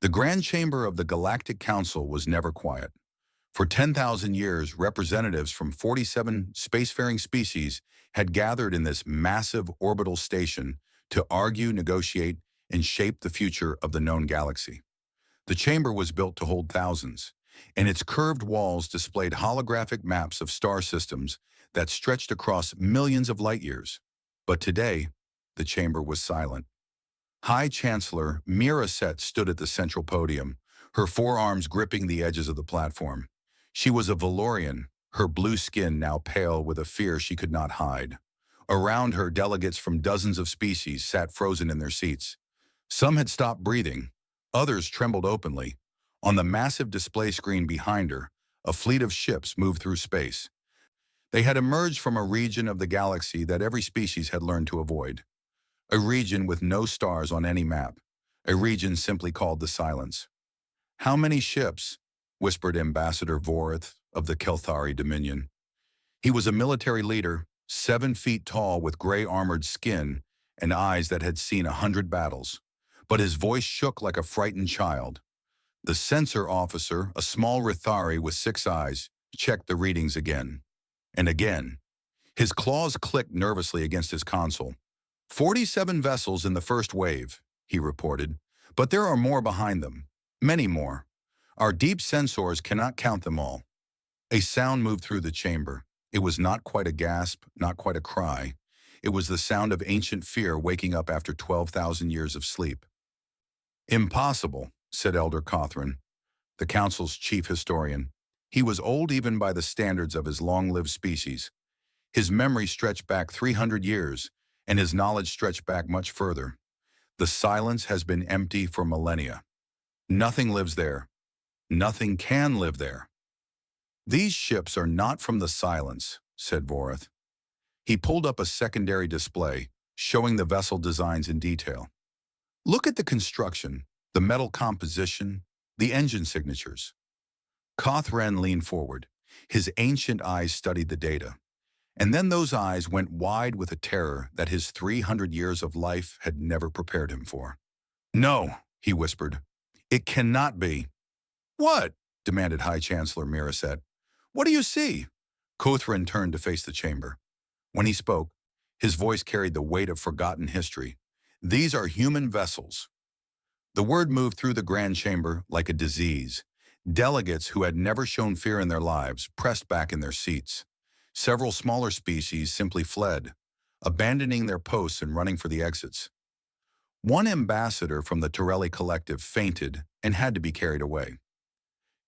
The Grand Chamber of the Galactic Council was never quiet. For 10,000 years, representatives from 47 spacefaring species had gathered in this massive orbital station to argue, negotiate, and shape the future of the known galaxy. The chamber was built to hold thousands, and its curved walls displayed holographic maps of star systems that stretched across millions of light years. But today, the chamber was silent. High Chancellor Mira Set stood at the central podium, her forearms gripping the edges of the platform. She was a Valorian, her blue skin now pale with a fear she could not hide. Around her, delegates from dozens of species sat frozen in their seats. Some had stopped breathing, others trembled openly. On the massive display screen behind her, a fleet of ships moved through space. They had emerged from a region of the galaxy that every species had learned to avoid. A region with no stars on any map. A region simply called the Silence. "How many ships?" whispered Ambassador Vorith of the Kelthari Dominion. He was a military leader, 7 feet tall with gray armored skin and eyes that had seen 100 battles. But his voice shook like a frightened child. The censor officer, a small Rithari with 6 eyes, checked the readings again. And again. His claws clicked nervously against his console. 47 vessels in the first wave, he reported, but there are more behind them. Many more. Our deep sensors cannot count them all. A sound moved through the chamber. It was not quite a gasp, not quite a cry. It was the sound of ancient fear waking up after 12,000 years of sleep. "Impossible," said Elder Cothran, the Council's chief historian. He was old even by the standards of his long-lived species. His memory stretched back 300 years, and his knowledge stretched back much further. The Silence has been empty for millennia. Nothing lives there. Nothing can live there. "These ships are not from the Silence," said Vorith. He pulled up a secondary display, showing the vessel designs in detail. "Look at the construction, the metal composition, the engine signatures." Cothran leaned forward. His ancient eyes studied the data. And then those eyes went wide with a terror that his 300 years of life had never prepared him for. "No," he whispered. "It cannot be." "What?" demanded High Chancellor Miraset. "What do you see?" Cothran turned to face the chamber. When he spoke, his voice carried the weight of forgotten history. "These are human vessels." The word moved through the Grand Chamber like a disease. Delegates who had never shown fear in their lives pressed back in their seats. Several smaller species simply fled, abandoning their posts and running for the exits. One ambassador from the Torelli Collective fainted and had to be carried away.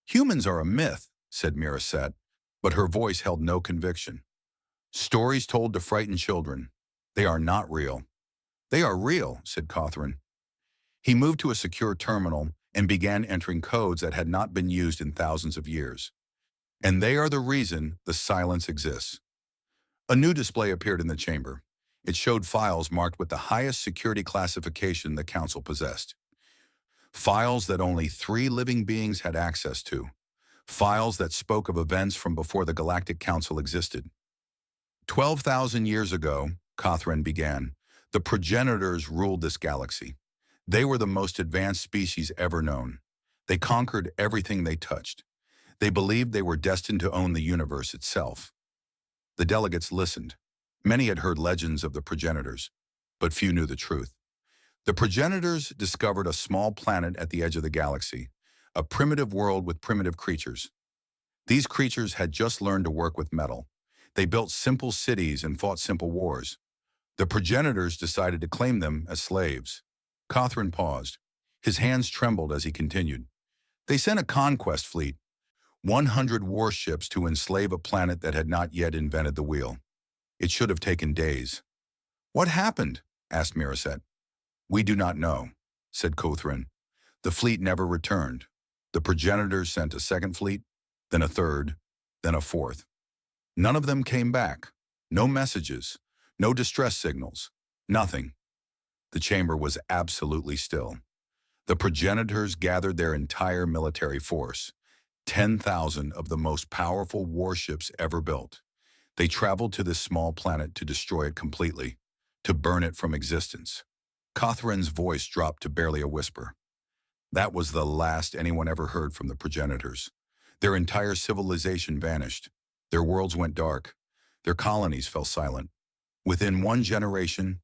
"Humans are a myth," said Miraset, but her voice held no conviction. "Stories told to frighten children. They are not real." "They are real," said Cothran. He moved to a secure terminal and began entering codes that had not been used in thousands of years. And they are the reason the Silence exists. A new display appeared in the chamber. It showed files marked with the highest security classification the Council possessed. Files that only 3 living beings had access to. Files that spoke of events from before the Galactic Council existed. 12,000 years ago, Cothran began, the progenitors ruled this galaxy. They were the most advanced species ever known. They conquered everything they touched. They believed they were destined to own the universe itself. The delegates listened. Many had heard legends of the progenitors, but few knew the truth. The progenitors discovered a small planet at the edge of the galaxy, a primitive world with primitive creatures. These creatures had just learned to work with metal. They built simple cities and fought simple wars. The progenitors decided to claim them as slaves. Cothran paused. His hands trembled as he continued. They sent a conquest fleet, 100 warships to enslave a planet that had not yet invented the wheel. It should have taken days. "What happened?" asked Miraset. "We do not know," said Cothran. "The fleet never returned. The progenitors sent a second fleet, then a third, then a fourth. None of them came back. No messages, no distress signals, nothing." The chamber was absolutely still. The progenitors gathered their entire military force, 10,000 of the most powerful warships ever built. They traveled to this small planet to destroy it completely, to burn it from existence. Cothran's voice dropped to barely a whisper. That was the last anyone ever heard from the progenitors. Their entire civilization vanished. Their worlds went dark. Their colonies fell silent. Within one generation,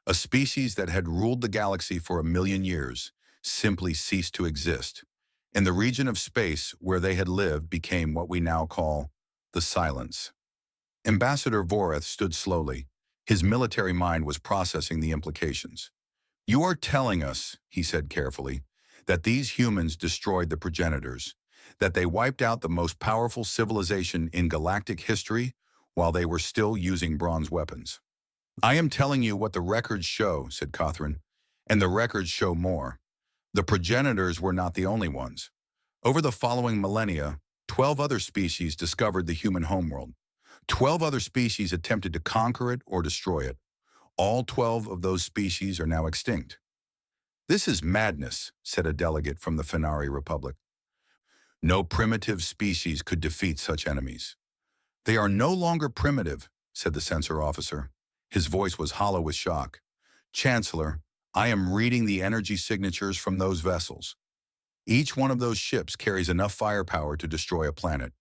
a species that had ruled the galaxy for 1 million years simply ceased to exist, and the region of space where they had lived became what we now call the Silence. Ambassador Voreth stood slowly. His military mind was processing the implications. "You are telling us," he said carefully, "that these humans destroyed the progenitors, that they wiped out the most powerful civilization in galactic history while they were still using bronze weapons." "I am telling you what the records show," said Catherine, "and the records show more. The progenitors were not the only ones. Over the following millennia, 12 other species discovered the human homeworld. 12 other species attempted to conquer it or destroy it. All 12 of those species are now extinct." "This is madness," said a delegate from the Fenari Republic. "No primitive species could defeat such enemies." "They are no longer primitive," said the censor officer. His voice was hollow with shock. "Chancellor, I am reading the energy signatures from those vessels. Each one of those ships carries enough firepower to destroy a planet.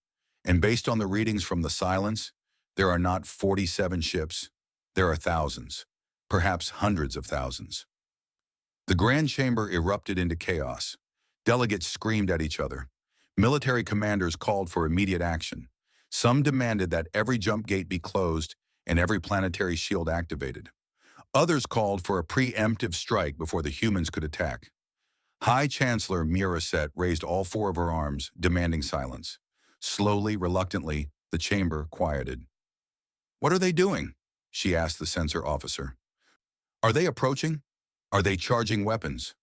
And based on the readings from the Silence, there are not 47 ships. There are thousands, perhaps hundreds of thousands." The Grand Chamber erupted into chaos. Delegates screamed at each other. Military commanders called for immediate action. Some demanded that every jump gate be closed and every planetary shield activated. Others called for a preemptive strike before the humans could attack. High Chancellor Miraset raised all four of her arms, demanding silence. Slowly, reluctantly, the chamber quieted. "What are they doing?" she asked the censor officer. "Are they approaching? Are they charging weapons?"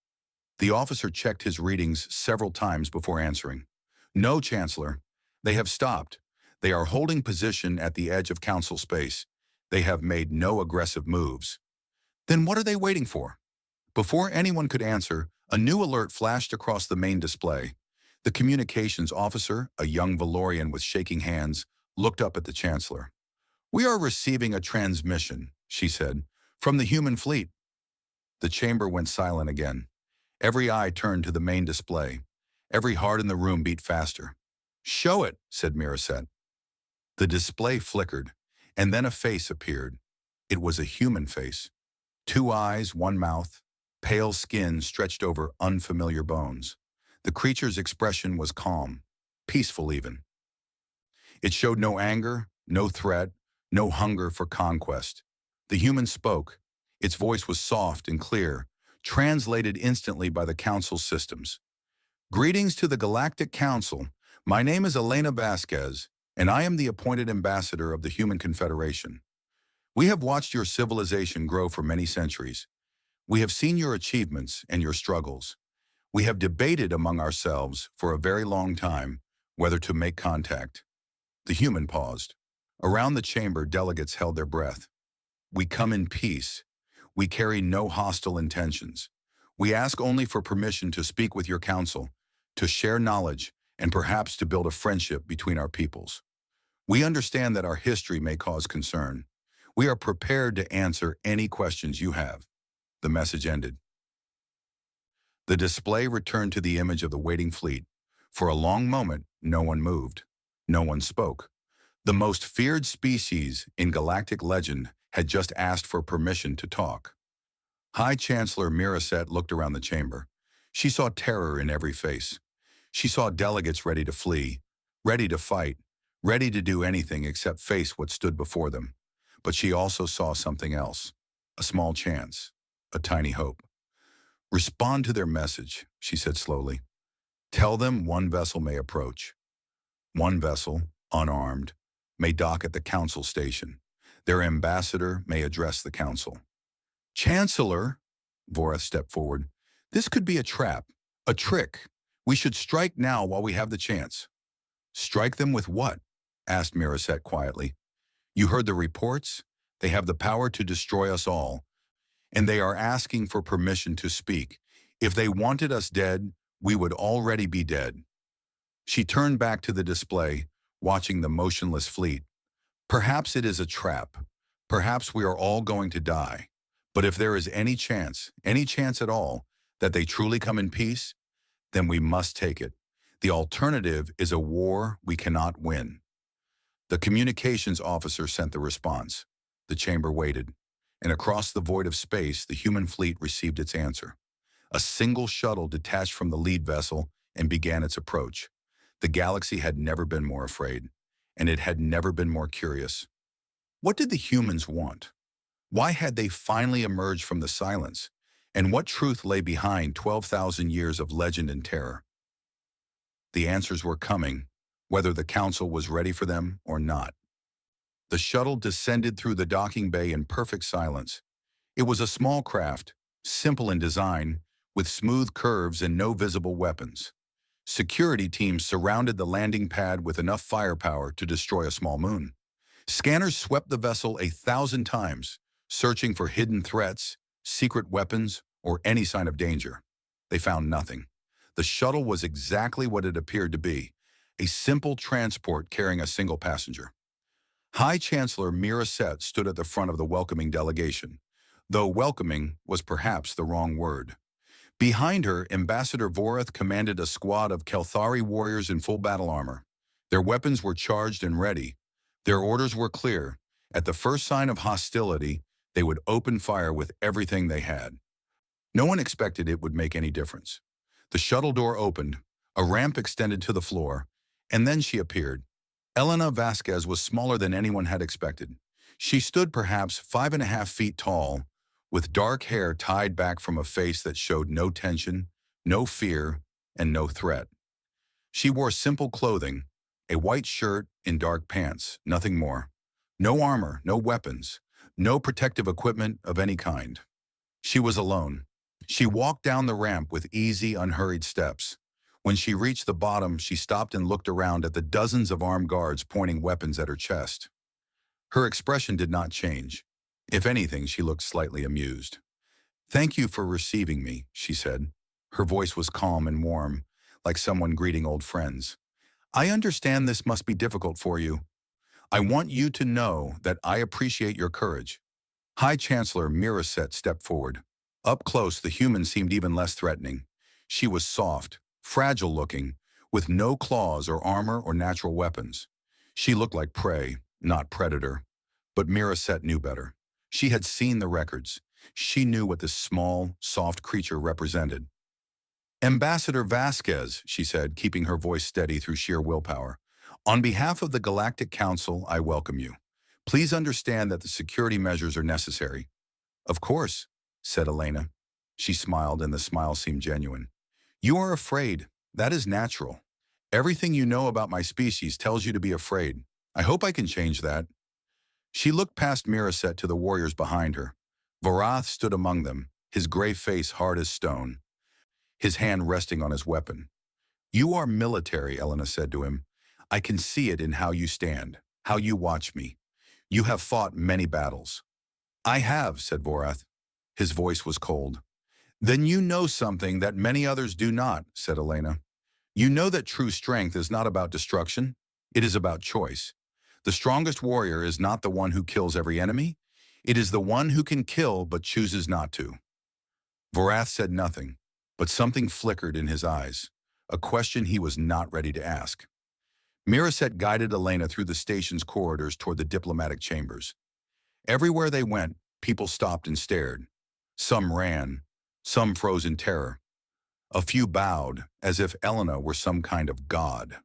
The officer checked his readings several times before answering. "No, Chancellor. They have stopped. They are holding position at the edge of Council space. They have made no aggressive moves." "Then what are they waiting for?" Before anyone could answer, a new alert flashed across the main display. The communications officer, a young Valorian with shaking hands, looked up at the Chancellor. "We are receiving a transmission," she said, "from the human fleet." The chamber went silent again. Every eye turned to the main display. Every heart in the room beat faster. "Show it," said Miraset. The display flickered, and then a face appeared. It was a human face. 2 eyes, 1 mouth, pale skin stretched over unfamiliar bones. The creature's expression was calm, peaceful even. It showed no anger, no threat, no hunger for conquest. The human spoke. Its voice was soft and clear, translated instantly by the Council's systems. "Greetings to the Galactic Council. My name is Elena Vasquez, and I am the appointed ambassador of the Human Confederation. We have watched your civilization grow for many centuries. We have seen your achievements and your struggles. We have debated among ourselves for a very long time whether to make contact." The human paused. Around the chamber, delegates held their breath. "We come in peace. We carry no hostile intentions. We ask only for permission to speak with your council, to share knowledge, and perhaps to build a friendship between our peoples. We understand that our history may cause concern. We are prepared to answer any questions you have." The message ended. The display returned to the image of the waiting fleet. For a long moment, no one moved. No one spoke. The most feared species in galactic legend had just asked for permission to talk. High Chancellor Miraset looked around the chamber. She saw terror in every face. She saw delegates ready to flee, ready to fight, ready to do anything except face what stood before them. But she also saw something else, a small chance, a tiny hope. "Respond to their message," she said slowly. "Tell them one vessel may approach. One vessel, unarmed, may dock at the Council station. Their ambassador may address the Council." "Chancellor," Voreth stepped forward, "this could be a trap, a trick. We should strike now while we have the chance." "Strike them with what?" asked Miraset quietly. "You heard the reports? They have the power to destroy us all, and they are asking for permission to speak. If they wanted us dead, we would already be dead." She turned back to the display, watching the motionless fleet. "Perhaps it is a trap. Perhaps we are all going to die. But if there is any chance at all, that they truly come in peace, then we must take it. The alternative is a war we cannot win. The communications officer sent the response. The chamber waited, and across the void of space, the human fleet received its answer. A single shuttle detached from the lead vessel and began its approach. The galaxy had never been more afraid, and it had never been more curious. What did the humans want? Why had they finally emerged from the silence? And what truth lay behind 12,000 years of legend and terror? The answers were coming, whether the council was ready for them or not. The shuttle descended through the docking bay in perfect silence. It was a small craft, simple in design, with smooth curves and no visible weapons. Security teams surrounded the landing pad with enough firepower to destroy a small moon. Scanners swept the vessel 1,000 times, searching for hidden threats, secret weapons, or any sign of danger. They found nothing. The shuttle was exactly what it appeared to be, a simple transport carrying a single passenger. High Chancellor Mira Set stood at the front of the welcoming delegation, though welcoming was perhaps the wrong word. Behind her, Ambassador Vorath commanded a squad of Kelthari warriors in full battle armor. Their weapons were charged and ready. Their orders were clear. At the first sign of hostility, they would open fire with everything they had. No one expected it would make any difference. The shuttle door opened, a ramp extended to the floor, and then she appeared. Elena Vasquez was smaller than anyone had expected. She stood perhaps 5.5 feet tall, with dark hair tied back from a face that showed no tension, no fear, and no threat. She wore simple clothing, a white shirt and dark pants, nothing more. No armor, no weapons, no protective equipment of any kind. She was alone. She walked down the ramp with easy, unhurried steps. When she reached the bottom, she stopped and looked around at the dozens of armed guards pointing weapons at her chest. Her expression did not change. If anything, she looked slightly amused. "Thank you for receiving me," she said. Her voice was calm and warm, like someone greeting old friends. "I understand this must be difficult for you. I want you to know that I appreciate your courage." High Chancellor Miraset stepped forward. Up close, the human seemed even less threatening. She was soft, fragile-looking, with no claws or armor or natural weapons. She looked like prey, not predator. But Miraset knew better. She had seen the records. She knew what this small, soft creature represented. "Ambassador Vasquez," she said, keeping her voice steady through sheer willpower. "On behalf of the Galactic Council, I welcome you. Please understand that the security measures are necessary." "Of course," said Elena. She smiled, and the smile seemed genuine. "You are afraid. That is natural. Everything you know about my species tells you to be afraid. I hope I can change that." She looked past Miraset to the warriors behind her. Vorath stood among them, his gray face hard as stone, his hand resting on his weapon. "You are military," Elena said to him. "I can see it in how you stand, how you watch me. You have fought many battles." "I have," said Vorath. His voice was cold. "Then you know something that many others do not," said Elena. "You know that true strength is not about destruction. It is about choice. The strongest warrior is not the one who kills every enemy. It is the one who can kill but chooses not to." Vorath said nothing, but something flickered in his eyes, a question he was not ready to ask. Miraset guided Elena through the station's corridors toward the diplomatic chambers. Everywhere they went, people stopped and stared. Some ran, some froze in terror. A few bowed, as if Elena were some kind of god.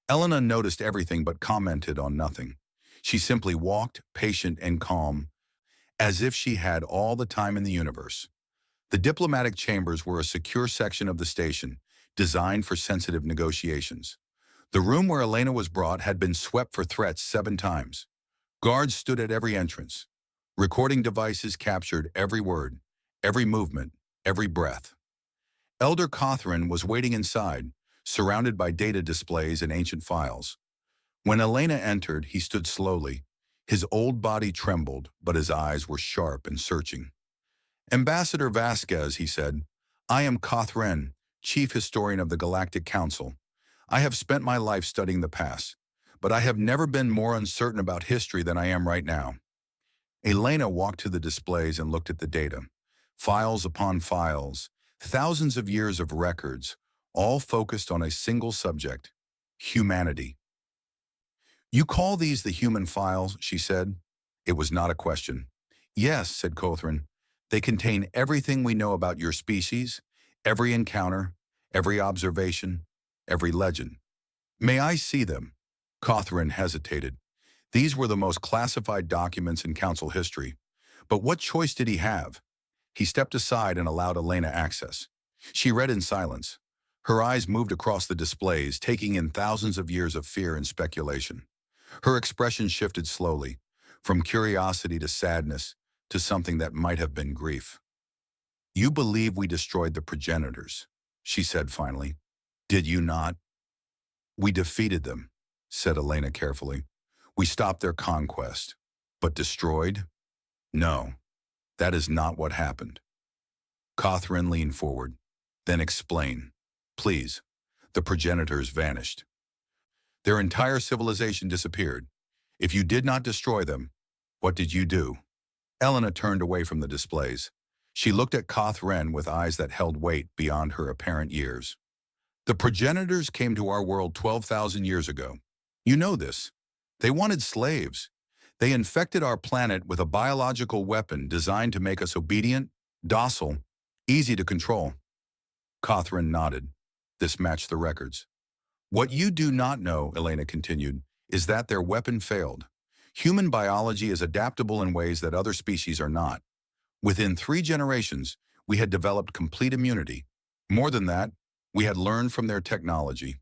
Elena noticed everything but commented on nothing. She simply walked, patient and calm, as if she had all the time in the universe. The diplomatic chambers were a secure section of the station, designed for sensitive negotiations. The room where Elena was brought had been swept for threats 7 times. Guards stood at every entrance. Recording devices captured every word, every movement, every breath. Elder Cothran was waiting inside, surrounded by data displays and ancient files. When Elena entered, he stood slowly. His old body trembled, but his eyes were sharp and searching. "Ambassador Vasquez," he said, "I am Cothran, Chief Historian of the Galactic Council. I have spent my life studying the past, but I have never been more uncertain about history than I am right now." Elena walked to the displays and looked at the data. Files upon files, thousands of years of records, all focused on a single subject, humanity. You call these the human files, she said. It was not a question. Yes, said Cawthron. They contain everything we know about your species, every encounter, every observation, every legend. May I see them? Cawthron hesitated. These were the most classified documents in council history. But what choice did he have? He stepped aside and allowed Elena access. She read in silence. Her eyes moved across the displays, taking in thousands of years of fear and speculation. Her expression shifted slowly, from curiosity to sadness, to something that might have been grief. You believe we destroyed the progenitors, she said finally. Did you not? We defeated them, said Elena carefully. We stopped their conquest. But destroyed? No, that is not what happened. Cawthron leaned forward. Then explain. Please. The progenitors vanished. Their entire civilization disappeared. If you did not destroy them, what did you do? Elena turned away from the displays. She looked at Cawthron with eyes that held weight beyond her apparent years. The progenitors came to our world 12,000 years ago. You know this. They wanted slaves. They infected our planet with a biological weapon designed to make us obedient, docile, easy to control. Cawthron nodded. This matched the records. What you do not know, Elena continued, is that their weapon failed. Human biology is adaptable in ways that other species are not. Within 3 generations, we had developed complete immunity. More than that, we had learned from their technology.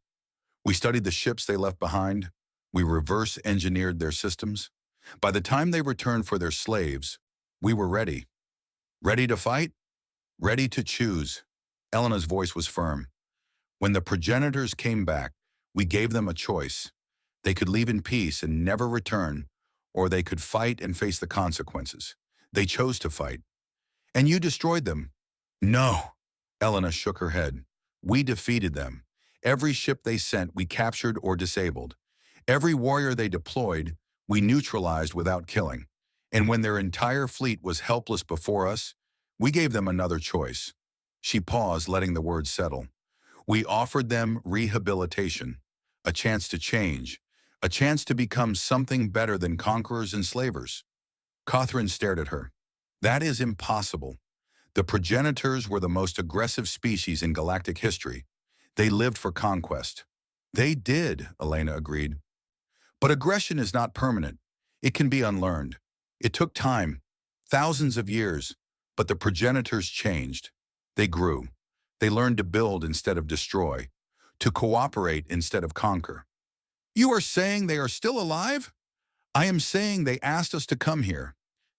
We studied the ships they left behind. We reverse-engineered their systems. By the time they returned for their slaves, we were ready. Ready to fight? Ready to choose. Elena's voice was firm. When the progenitors came back, we gave them a choice. They could leave in peace and never return, or they could fight and face the consequences. They chose to fight. And you destroyed them. No. Elena shook her head. We defeated them. Every ship they sent, we captured or disabled. Every warrior they deployed, we neutralized without killing. And when their entire fleet was helpless before us, we gave them another choice. She paused, letting the words settle. We offered them rehabilitation, a chance to change, a chance to become something better than conquerors and slavers. Cawthron stared at her. That is impossible. The progenitors were the most aggressive species in galactic history. They lived for conquest. They did, Elena agreed. But aggression is not permanent. It can be unlearned. It took time, thousands of years, but the progenitors changed. They grew. They learned to build instead of destroy, to cooperate instead of conquer. You are saying they are still alive? I am saying they asked us to come here.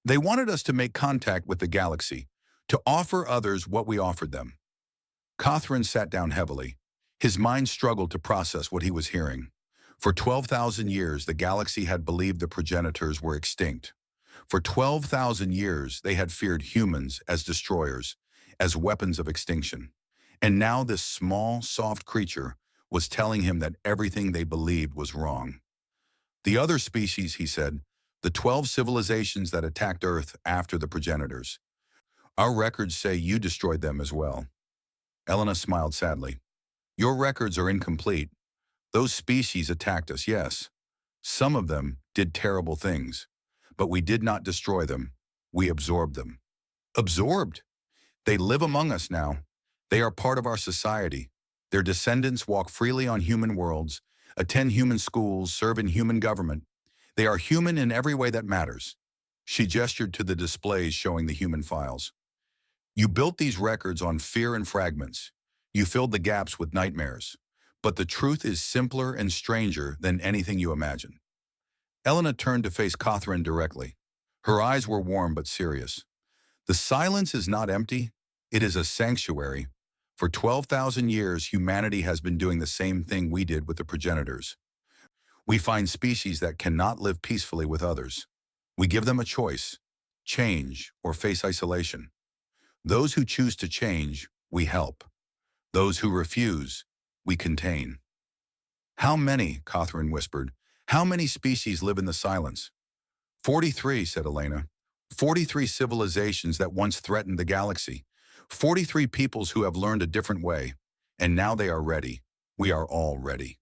They wanted us to make contact with the galaxy, to offer others what we offered them. Cawthron sat down heavily. His mind struggled to process what he was hearing. For 12,000 years, the galaxy had believed the progenitors were extinct. For 12,000 years, they had feared humans as destroyers, as weapons of extinction. And now this small, soft creature was telling him that everything they believed was wrong. The other species, he said, the 12 civilizations that attacked Earth after the progenitors. Our records say you destroyed them as well. Elena smiled sadly. Your records are incomplete. Those species attacked us, yes. Some of them did terrible things. But we did not destroy them. We absorbed them. Absorbed? They live among us now. They are part of our society. Their descendants walk freely on human worlds, attend human schools, serve in human government. They are human in every way that matters. She gestured to the displays showing the human files. You built these records on fear and fragments. You filled the gaps with nightmares. But the truth is simpler and stranger than anything you imagine. Elena turned to face Cawthron directly. Her eyes were warm but serious. The silence is not empty. It is a sanctuary. For 12,000 years, humanity has been doing the same thing we did with the progenitors. We find species that cannot live peacefully with others. We give them a choice, change or face isolation. Those who choose to change, we help. Those who refuse, we contain. How many, Cawthron whispered, how many species live in the silence? 43, said Elena. 43 civilizations that once threatened the galaxy. 43 peoples who have learned a different way. And now they are ready. We are all ready.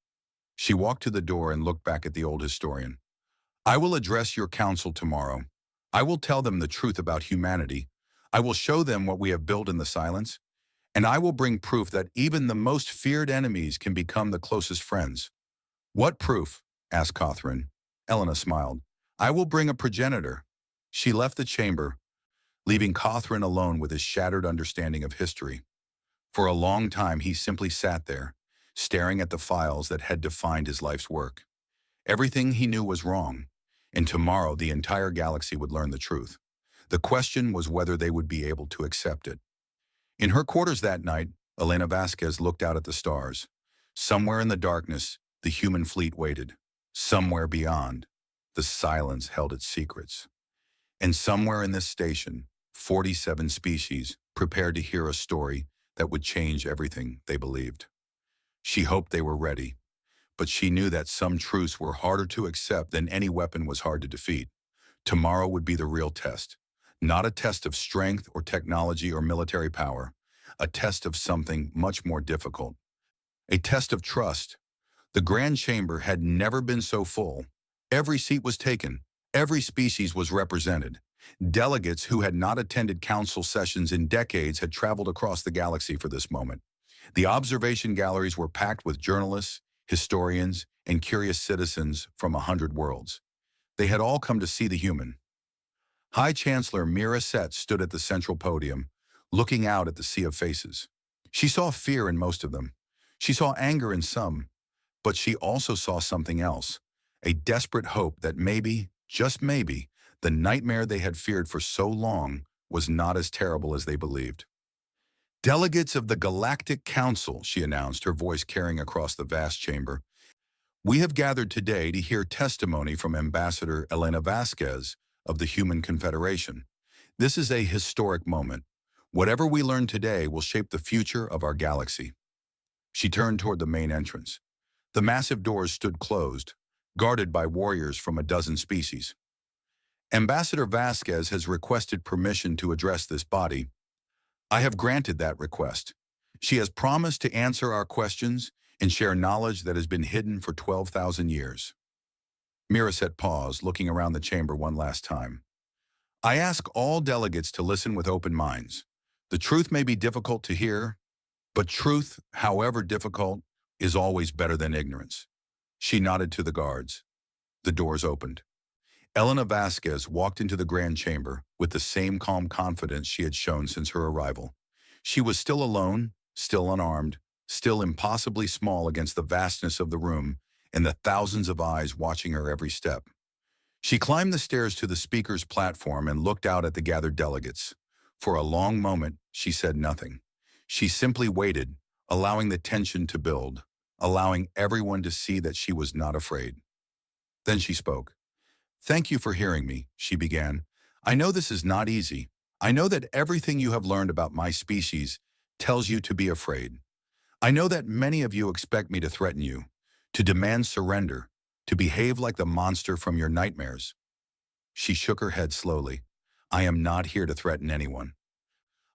She walked to the door and looked back at the old historian. I will address your council tomorrow. I will tell them the truth about humanity. I will show them what we have built in the silence. And I will bring proof that even the most feared enemies can become the closest friends. What proof? Asked Catherine. Elena smiled. I will bring a progenitor. She left the chamber, leaving Catherine alone with his shattered understanding of history. For a long time, he simply sat there, staring at the files that had defined his life's work. Everything he knew was wrong, and tomorrow the entire galaxy would learn the truth. The question was whether they would be able to accept it. In her quarters that night, Elena Vasquez looked out at the stars. Somewhere in the darkness, the human fleet waited. Somewhere beyond, the silence held its secrets. And somewhere in this station, 47 species prepared to hear a story that would change everything they believed. She hoped they were ready, but she knew that some truths were harder to accept than any weapon was hard to defeat. Tomorrow would be the real test. Not a test of strength or technology or military power, a test of something much more difficult. A test of trust. The Grand Chamber had never been so full. Every seat was taken. Every species was represented. Delegates who had not attended council sessions in decades had traveled across the galaxy for this moment. The observation galleries were packed with journalists, historians, and curious citizens from 100 worlds. They had all come to see the human. High Chancellor Mira Set stood at the central podium, looking out at the sea of faces. She saw fear in most of them. She saw anger in some, but she also saw something else, a desperate hope that maybe, just maybe, the nightmare they had feared for so long was not as terrible as they believed. Delegates of the Galactic Council, she announced, her voice carrying across the vast chamber. We have gathered today to hear testimony from Ambassador Elena Vasquez of the Human Confederation. This is a historic moment. Whatever we learn today will shape the future of our galaxy. She turned toward the main entrance. The massive doors stood closed, guarded by warriors from a dozen species. Ambassador Vasquez has requested permission to address this body. I have granted that request. She has promised to answer our questions and share knowledge that has been hidden for 12,000 years. Miraset paused, looking around the chamber one last time. I ask all delegates to listen with open minds. The truth may be difficult to hear, but truth, however difficult, is always better than ignorance. She nodded to the guards. The doors opened. Elena Vasquez walked into the grand chamber with the same calm confidence she had shown since her arrival. She was still alone, still unarmed, still impossibly small against the vastness of the room and the thousands of eyes watching her every step. She climbed the stairs to the speaker's platform and looked out at the gathered delegates. For a long moment, she said nothing. She simply waited, allowing the tension to build, allowing everyone to see that she was not afraid. Then she spoke. Thank you for hearing me, she began. I know this is not easy. I know that everything you have learned about my species tells you to be afraid. I know that many of you expect me to threaten you, to demand surrender, to behave like the monster from your nightmares. She shook her head slowly. I am not here to threaten anyone.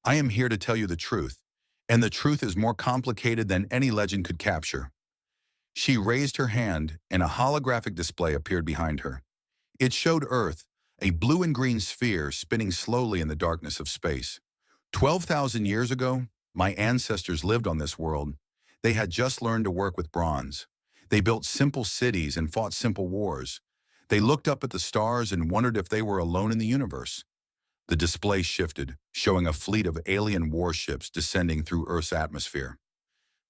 I am here to tell you the truth, and the truth is more complicated than any legend could capture. She raised her hand, and a holographic display appeared behind her. It showed Earth, a blue and green sphere spinning slowly in the darkness of space. 12,000 years ago, my ancestors lived on this world. They had just learned to work with bronze. They built simple cities and fought simple wars. They looked up at the stars and wondered if they were alone in the universe. The display shifted, showing a fleet of alien warships descending through Earth's atmosphere.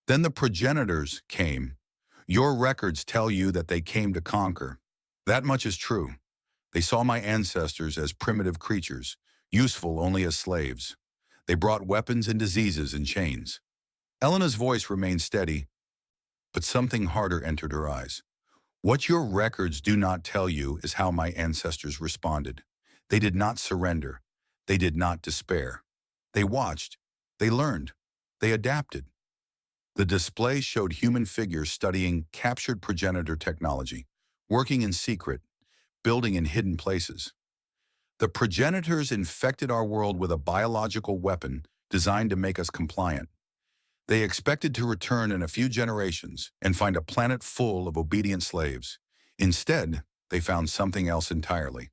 Then the progenitors came. Your records tell you that they came to conquer. That much is true. They saw my ancestors as primitive creatures, useful only as slaves. They brought weapons and diseases in chains. Elena's voice remained steady, but something harder entered her eyes. What your records do not tell you is how my ancestors responded. They did not surrender. They did not despair. They watched. They learned. They adapted. The display showed human figures studying captured progenitor technology, working in secret, building in hidden places. The progenitors infected our world with a biological weapon designed to make us compliant. They expected to return in a few generations and find a planet full of obedient slaves. Instead, they found something else entirely.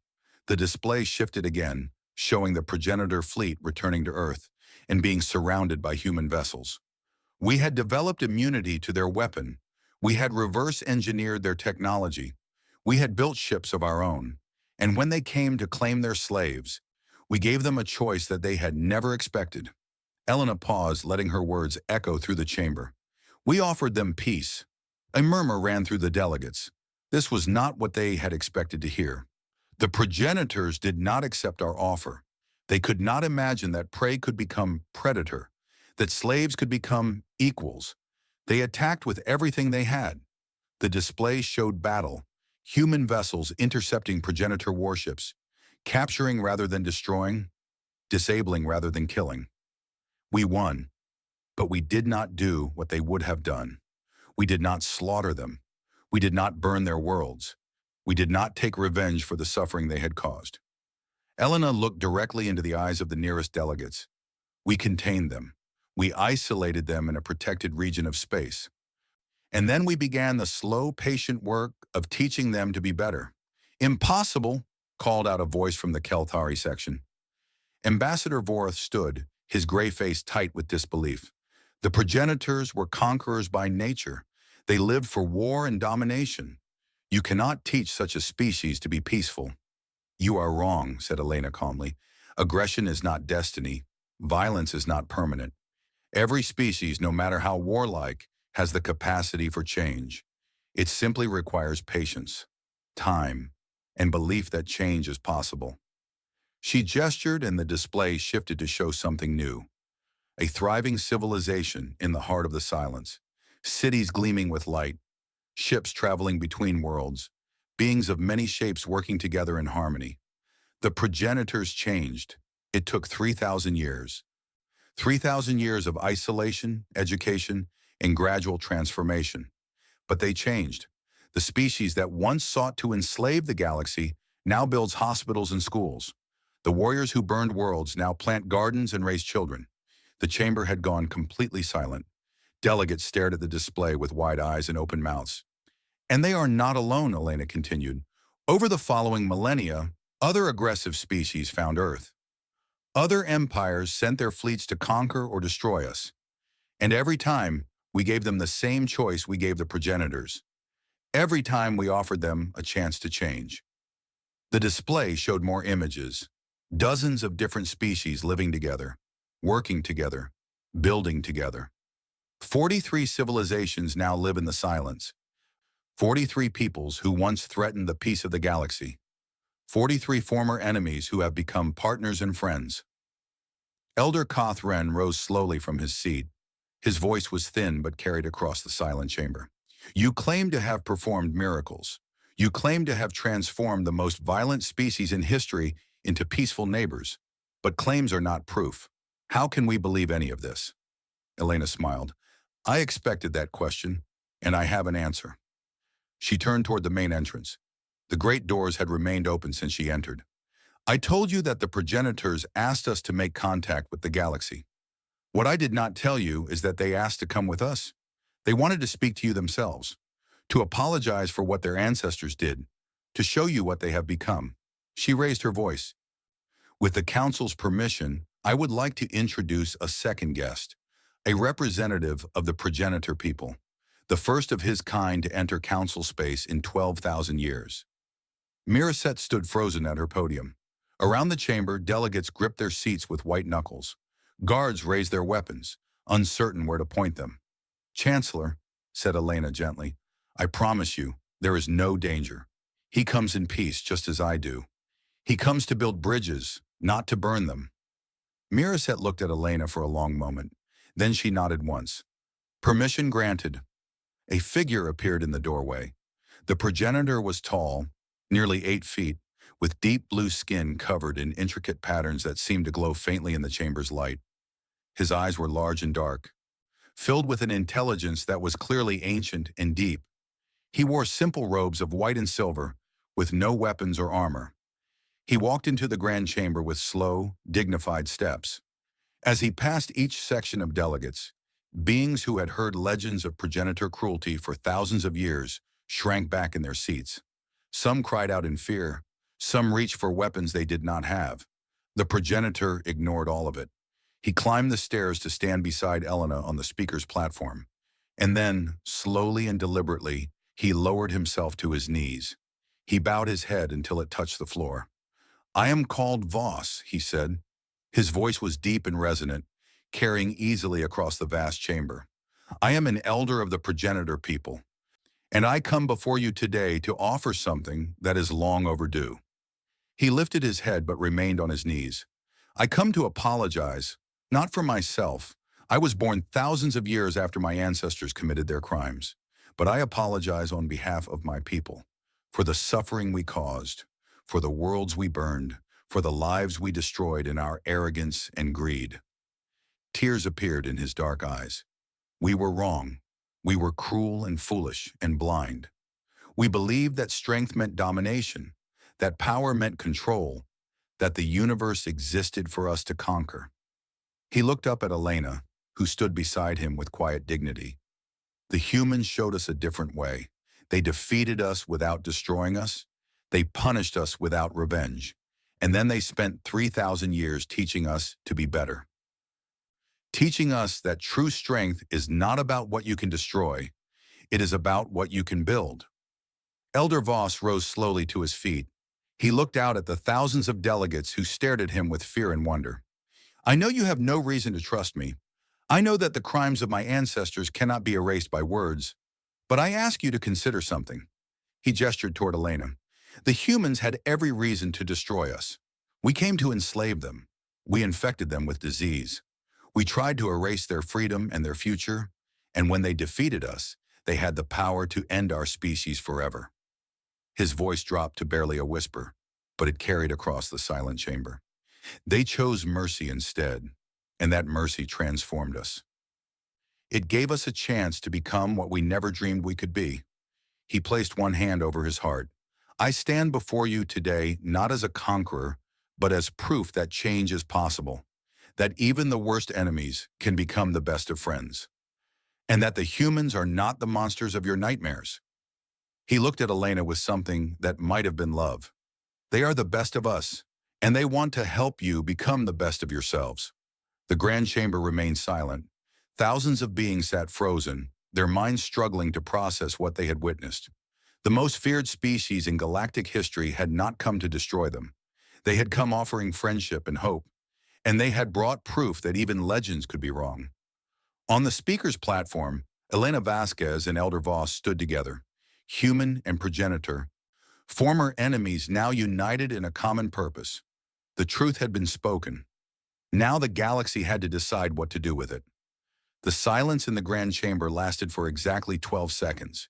The display shifted again, showing the progenitor fleet returning to Earth and being surrounded by human vessels. We had developed immunity to their weapon. We had reverse-engineered their technology. We had built ships of our own. And when they came to claim their slaves, we gave them a choice that they had never expected. Elena paused, letting her words echo through the chamber. We offered them peace. A murmur ran through the delegates. This was not what they had expected to hear. The progenitors did not accept our offer. They could not imagine that prey could become predator, that slaves could become equals. They attacked with everything they had. The display showed battle, human vessels intercepting progenitor warships, capturing rather than destroying, disabling rather than killing. We won, but we did not do what they would have done. We did not slaughter them. We did not burn their worlds. We did not take revenge for the suffering they had caused. Elena looked directly into the eyes of the nearest delegates. We contained them. We isolated them in a protected region of space. And then we began the slow, patient work of teaching them to be better. Impossible, called out a voice from the Kelthari section. Ambassador Vorth stood, his gray face tight with disbelief. The progenitors were conquerors by nature. They lived for war and domination. You cannot teach such a species to be peaceful. You are wrong, said Elena calmly. Aggression is not destiny. Violence is not permanent. Every species, no matter how warlike, has the capacity for change. It simply requires patience, time, and belief that change is possible. She gestured and the display shifted to show something new. A thriving civilization in the heart of the silence. Cities gleaming with light. Ships traveling between worlds. Beings of many shapes working together in harmony. The progenitors changed. It took 3,000 years. 3,000 years of isolation, education, and gradual transformation. But they changed. The species that once sought to enslave the galaxy now builds hospitals and schools. The warriors who burned worlds now plant gardens and raise children. The chamber had gone completely silent. Delegates stared at the display with wide eyes and open mouths. And they are not alone, Elena continued. Over the following millennia, other aggressive species found Earth. Other empires sent their fleets to conquer or destroy us. And every time, we gave them the same choice we gave the progenitors. Every time we offered them a chance to change. The display showed more images. Dozens of different species living together, working together, building together. 43 civilizations now live in the silence. 43 peoples who once threatened the peace of the galaxy. 43 former enemies who have become partners and friends. Elder Koth-Ren rose slowly from his seat. His voice was thin but carried across the silent chamber. You claim to have performed miracles. You claim to have transformed the most violent species in history into peaceful neighbors. But claims are not proof. How can we believe any of this? Elena smiled. I expected that question, and I have an answer. She turned toward the main entrance. The great doors had remained open since she entered. I told you that the progenitors asked us to make contact with the galaxy. What I did not tell you is that they asked to come with us. They wanted to speak to you themselves, to apologize for what their ancestors did, to show you what they have become. She raised her voice. With the council's permission, I would like to introduce a second guest, a representative of the progenitor people, the first of his kind to enter council space in 12,000 years. Miraset stood frozen at her podium. Around the chamber, delegates gripped their seats with white knuckles. Guards raised their weapons, uncertain where to point them. Chancellor, said Elena gently, I promise you, there is no danger. He comes in peace just as I do. He comes to build bridges, not to burn them. Miraset looked at Elena for a long moment. Then she nodded once. Permission granted. A figure appeared in the doorway. The progenitor was tall, nearly 8 feet, with deep blue skin covered in intricate patterns that seemed to glow faintly in the chamber's light. His eyes were large and dark, filled with an intelligence that was clearly ancient and deep. He wore simple robes of white and silver, with no weapons or armor. He walked into the grand chamber with slow, dignified steps. As he passed each section of delegates, Beings who had heard legends of progenitor cruelty for thousands of years shrank back in their seats. Some cried out in fear. Some reached for weapons they did not have. The progenitor ignored all of it. He climbed the stairs to stand beside Elena on the speaker's platform. And then, slowly and deliberately, he lowered himself to his knees. He bowed his head until it touched the floor. "I am called Voss," he said. His voice was deep and resonant, carrying easily across the vast chamber. "I am an elder of the progenitor people, and I come before you today to offer something that is long overdue." He lifted his head but remained on his knees. "I come to apologize, not for myself. I was born thousands of years after my ancestors committed their crimes. But I apologize on behalf of my people, for the suffering we caused, for the worlds we burned, for the lives we destroyed in our arrogance and greed." Tears appeared in his dark eyes. "We were wrong. We were cruel and foolish and blind. We believed that strength meant domination, that power meant control, that the universe existed for us to conquer." He looked up at Elena, who stood beside him with quiet dignity. "The humans showed us a different way. They defeated us without destroying us. They punished us without revenge. And then they spent 3,000 years teaching us to be better. Teaching us that true strength is not about what you can destroy. It is about what you can build." Elder Voss rose slowly to his feet. He looked out at the thousands of delegates who stared at him with fear and wonder. "I know you have no reason to trust me. I know that the crimes of my ancestors cannot be erased by words. But I ask you to consider something." He gestured toward Elena. "The humans had every reason to destroy us. We came to enslave them. We infected them with disease. We tried to erase their freedom and their future, and when they defeated us, they had the power to end our species forever." His voice dropped to barely a whisper, but it carried across the silent chamber. "They chose mercy instead, and that mercy transformed us. It gave us a chance to become what we never dreamed we could be." He placed one hand over his heart. "I stand before you today not as a conqueror, but as proof that change is possible, that even the worst enemies can become the best of friends, and that the humans are not the monsters of your nightmares." He looked at Elena with something that might have been love. "They are the best of us, and they want to help you become the best of yourselves." The grand chamber remained silent. Thousands of beings sat frozen, their minds struggling to process what they had witnessed. The most feared species in galactic history had not come to destroy them. They had come offering friendship and hope, and they had brought proof that even legends could be wrong. On the speaker's platform, Elena Vasquez and Elder Voss stood together, human and progenitor, former enemies now united in a common purpose. The truth had been spoken. Now the galaxy had to decide what to do with it. The silence in the grand chamber lasted for exactly 12 seconds.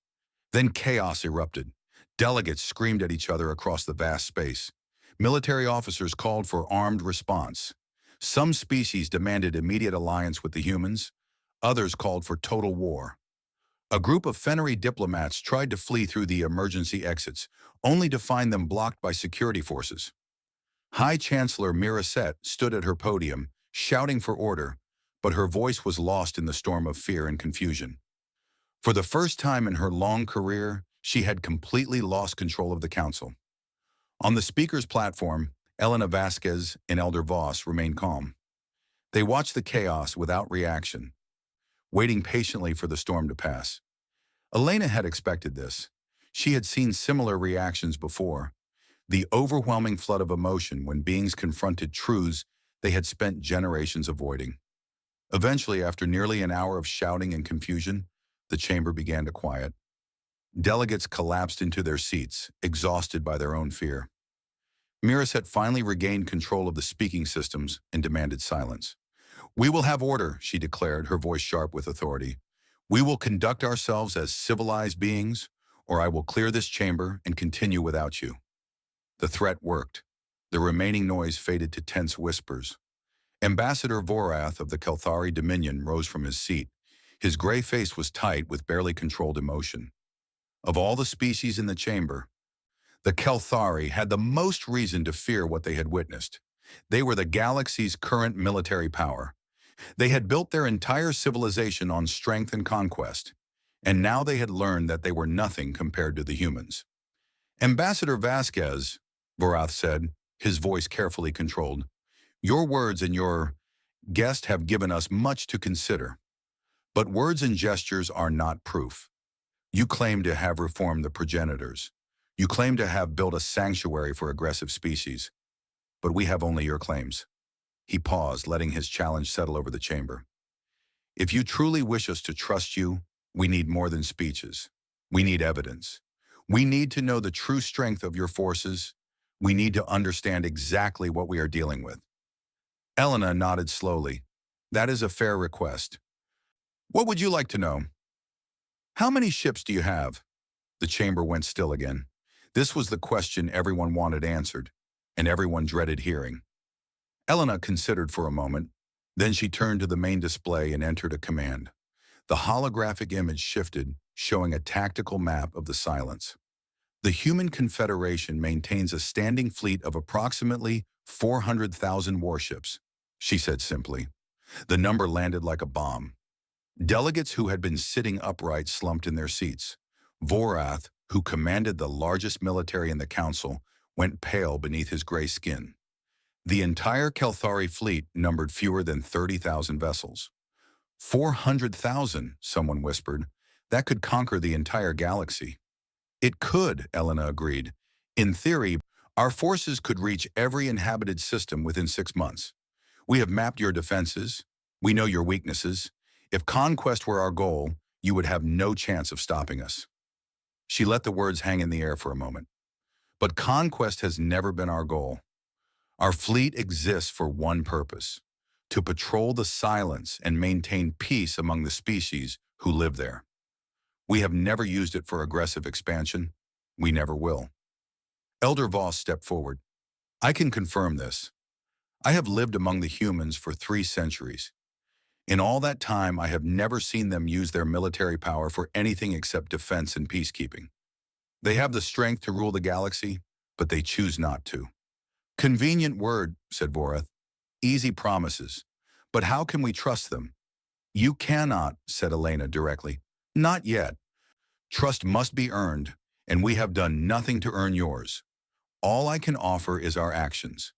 Then chaos erupted. Delegates screamed at each other across the vast space. Military officers called for armed response. Some species demanded immediate alliance with the humans. Others called for total war. A group of Fennery diplomats tried to flee through the emergency exits, only to find them blocked by security forces. High Chancellor Miracet stood at her podium, shouting for order, but her voice was lost in the storm of fear and confusion. For the first time in her long career, she had completely lost control of the council. On the speaker's platform, Elena Vasquez and Elder Voss remained calm. They watched the chaos without reaction, waiting patiently for the storm to pass. Elena had expected this. She had seen similar reactions before. The overwhelming flood of emotion when beings confronted truths they had spent generations avoiding. Eventually, after nearly an hour of shouting and confusion, the chamber began to quiet. Delegates collapsed into their seats, exhausted by their own fear. Miracet finally regained control of the speaking systems and demanded silence. "We will have order," she declared, her voice sharp with authority. "We will conduct ourselves as civilized beings, or I will clear this chamber and continue without you." The threat worked. The remaining noise faded to tense whispers. Ambassador Vorath of the Kelthari Dominion rose from his seat. His gray face was tight with barely controlled emotion. Of all the species in the chamber, the Kelthari had the most reason to fear what they had witnessed. They were the galaxy's current military power. They had built their entire civilization on strength and conquest, and now they had learned that they were nothing compared to the humans. Ambassador Vasquez, Vorath said, his voice carefully controlled, your words and your guest have given us much to consider. But words and gestures are not proof. You claim to have reformed the progenitors. You claim to have built a sanctuary for aggressive species. But we have only your claims. He paused, letting his challenge settle over the chamber. If you truly wish us to trust you, we need more than speeches. We need evidence. We need to know the true strength of your forces. We need to understand exactly what we are dealing with. Elena nodded slowly. That is a fair request. What would you like to know? How many ships do you have? The chamber went still again. This was the question everyone wanted answered, and everyone dreaded hearing. Elena considered for a moment. Then she turned to the main display and entered a command. The holographic image shifted, showing a tactical map of the silence. The Human Confederation maintains a standing fleet of approximately 400,000 warships, she said simply. The number landed like a bomb. Delegates who had been sitting upright slumped in their seats. Vorath, who commanded the largest military in the council, went pale beneath his gray skin. The entire Kelthari fleet numbered fewer than 30,000 vessels. 400,000, someone whispered. That could conquer the entire galaxy. It could, Elena agreed. In theory, our forces could reach every inhabited system within 6 months. We have mapped your defenses. We know your weaknesses. If conquest were our goal, you would have no chance of stopping us. She let the words hang in the air for a moment. But conquest has never been our goal. Our fleet exists for one purpose: to patrol the silence and maintain peace among the species who live there. We have never used it for aggressive expansion. We never will. Elder Voss stepped forward. I can confirm this. I have lived among the humans for 3 centuries. In all that time, I have never seen them use their military power for anything except defense and peacekeeping. They have the strength to rule the galaxy, but they choose not to. Convenient word, said Vorath. Easy promises. But how can we trust them? You cannot, said Elena directly. Not yet. Trust must be earned, and we have done nothing to earn yours. All I can offer is our actions.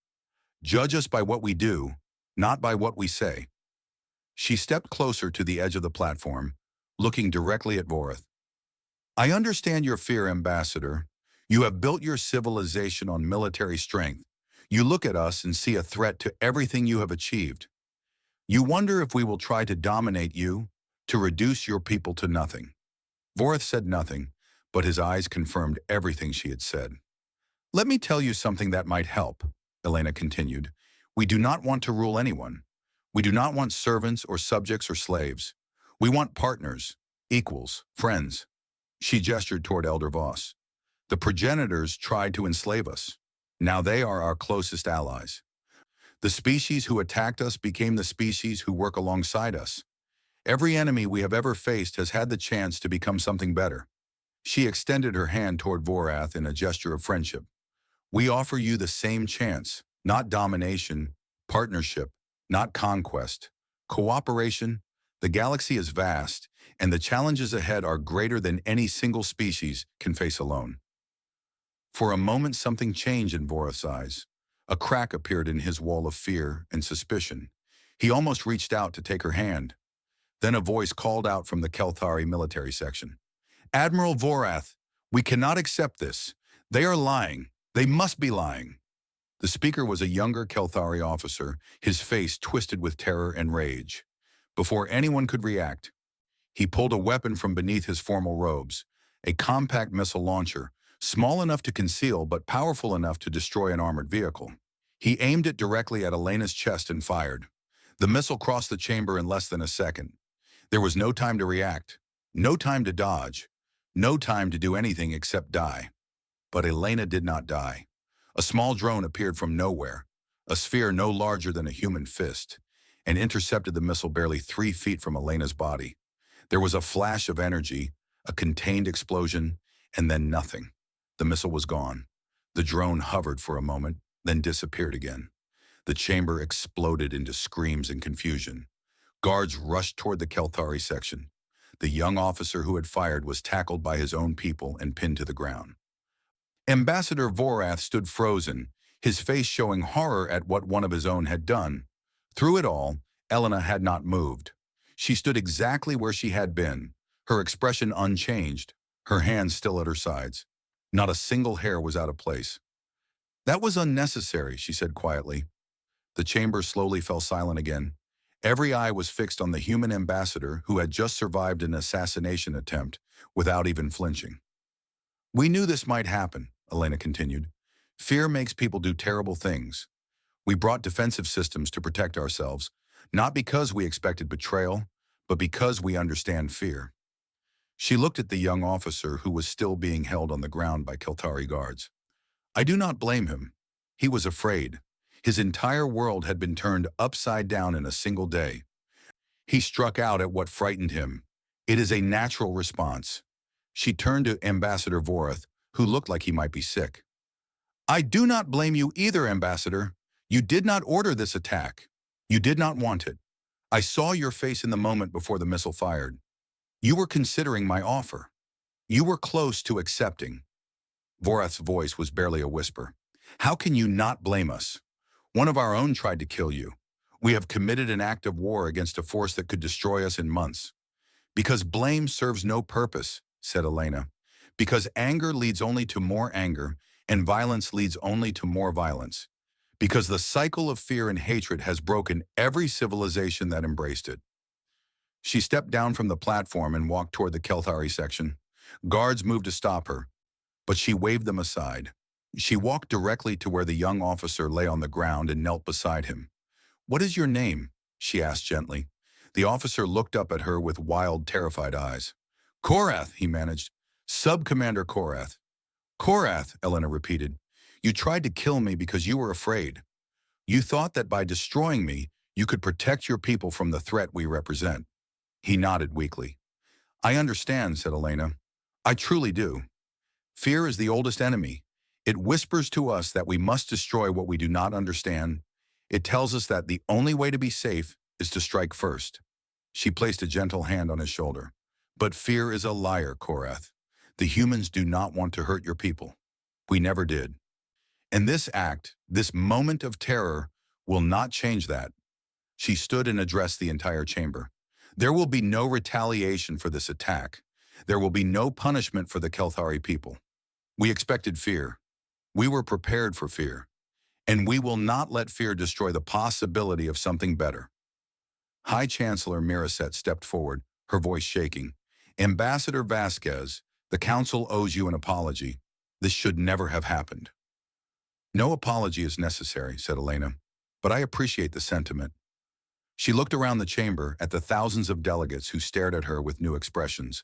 Judge us by what we do, not by what we say. She stepped closer to the edge of the platform, looking directly at Vorath. I understand your fear, Ambassador. You have built your civilization on military strength. You look at us and see a threat to everything you have achieved. You wonder if we will try to dominate you, to reduce your people to nothing. Vorath said nothing, but his eyes confirmed everything she had said. Let me tell you something that might help, Elena continued. We do not want to rule anyone. We do not want servants or subjects or slaves. We want partners, equals, friends. She gestured toward Elder Voss. The progenitors tried to enslave us. Now they are our closest allies. The species who attacked us became the species who work alongside us. Every enemy we have ever faced has had the chance to become something better. She extended her hand toward Vorath in a gesture of friendship. We offer you the same chance, not domination, partnership, not conquest, cooperation. The galaxy is vast, and the challenges ahead are greater than any single species can face alone. For a moment, something changed in Vorath's eyes. A crack appeared in his wall of fear and suspicion. He almost reached out to take her hand. Then a voice called out from the Kelthari military section. Admiral Vorath, we cannot accept this. They are lying. They must be lying. The speaker was a younger Kelthari officer, his face twisted with terror and rage. Before anyone could react, he pulled a weapon from beneath his formal robes, a compact missile launcher, small enough to conceal but powerful enough to destroy an armored vehicle. He aimed it directly at Elena's chest and fired. The missile crossed the chamber in less than a second. There was no time to react, no time to dodge, no time to do anything except die. But Elena did not die. A small drone appeared from nowhere, a sphere no larger than a human fist, and intercepted the missile barely 3 feet from Elena's body. There was a flash of energy, a contained explosion, and then nothing. The missile was gone. The drone hovered for a moment, then disappeared again. The chamber exploded into screams and confusion. Guards rushed toward the Kelthari section. The young officer who had fired was tackled by his own people and pinned to the ground. Ambassador Vorath stood frozen, his face showing horror at what one of his own had done. Through it all, Elena had not moved. She stood exactly where she had been, her expression unchanged, her hands still at her sides. Not a single hair was out of place. "That was unnecessary," she said quietly. The chamber slowly fell silent again. Every eye was fixed on the human ambassador who had just survived an assassination attempt without even flinching. "We knew this might happen," Elena continued. "Fear makes people do terrible things. We brought defensive systems to protect ourselves, not because we expected betrayal, but because we understand fear." She looked at the young officer who was still being held on the ground by Keltari guards. "I do not blame him. He was afraid. His entire world had been turned upside down in a single day. He struck out at what frightened him. It is a natural response." She turned to Ambassador Vorath, who looked like he might be sick. "I do not blame you either, Ambassador. You did not order this attack. You did not want it. I saw your face in the moment before the missile fired. You were considering my offer. You were close to accepting." Vorath's voice was barely a whisper. "How can you not blame us? One of our own tried to kill you. We have committed an act of war against a force that could destroy us in months." "Because blame serves no purpose," said Elena. "Because anger leads only to more anger, and violence leads only to more violence. Because the cycle of fear and hatred has broken every civilization that embraced it." She stepped down from the platform and walked toward the Kelthari section. Guards moved to stop her, but she waved them aside. She walked directly to where the young officer lay on the ground and knelt beside him. "What is your name?" she asked gently. The officer looked up at her with wild, terrified eyes. "Korath," he managed. "Sub-Commander Korath." "Korath," Elena repeated. "You tried to kill me because you were afraid. You thought that by destroying me, you could protect your people from the threat we represent." He nodded weakly. "I understand," said Elena. "I truly do. Fear is the oldest enemy. It whispers to us that we must destroy what we do not understand. It tells us that the only way to be safe is to strike first." She placed a gentle hand on his shoulder. "But fear is a liar, Korath. The humans do not want to hurt your people. We never did. And this act, this moment of terror, will not change that." She stood and addressed the entire chamber. "There will be no retaliation for this attack. There will be no punishment for the Kelthari people. We expected fear. We were prepared for fear. And we will not let fear destroy the possibility of something better." High Chancellor Miraset stepped forward, her voice shaking. "Ambassador Vasquez, the Council owes you an apology. This should never have happened." "No apology is necessary," said Elena, "but I appreciate the sentiment." She looked around the chamber at the thousands of delegates who stared at her with new expressions.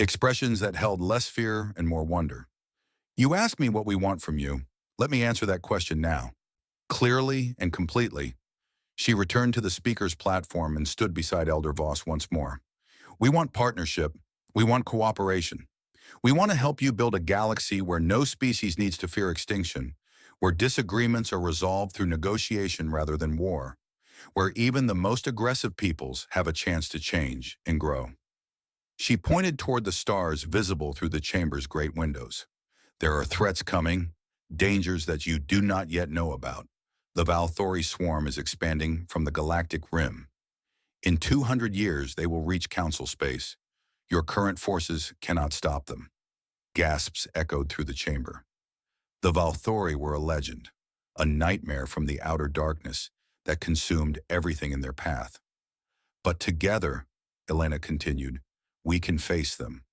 Expressions that held less fear and more wonder. "You ask me what we want from you. Let me answer that question now. Clearly and completely." She returned to the speaker's platform and stood beside Elder Voss once more. "We want partnership. We want cooperation. We want to help you build a galaxy where no species needs to fear extinction, where disagreements are resolved through negotiation rather than war, where even the most aggressive peoples have a chance to change and grow." She pointed toward the stars visible through the chamber's great windows. "There are threats coming, dangers that you do not yet know about. The Valthori swarm is expanding from the galactic rim. In 200 years, they will reach Council space. Your current forces cannot stop them." Gasps echoed through the chamber. The Valthori were a legend, a nightmare from the outer darkness that consumed everything in their path. "But together," Elena continued, "we can face them.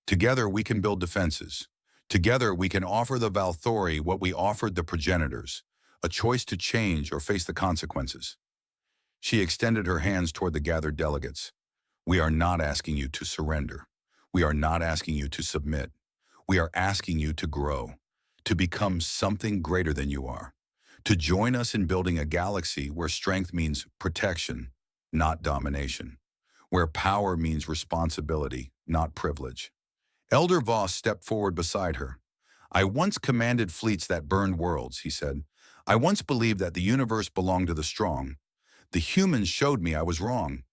Together we can build defenses. Together we can offer the Valthori what we offered the progenitors, a choice to change or face the consequences." She extended her hands toward the gathered delegates. "We are not asking you to surrender. We are not asking you to submit. We are asking you to grow, to become something greater than you are, to join us in building a galaxy where strength means protection, not domination, where power means responsibility, not privilege." Elder Voss stepped forward beside her. "I once commanded fleets that burned worlds," he said. "I once believed that the universe belonged to the strong. The humans showed me I was wrong.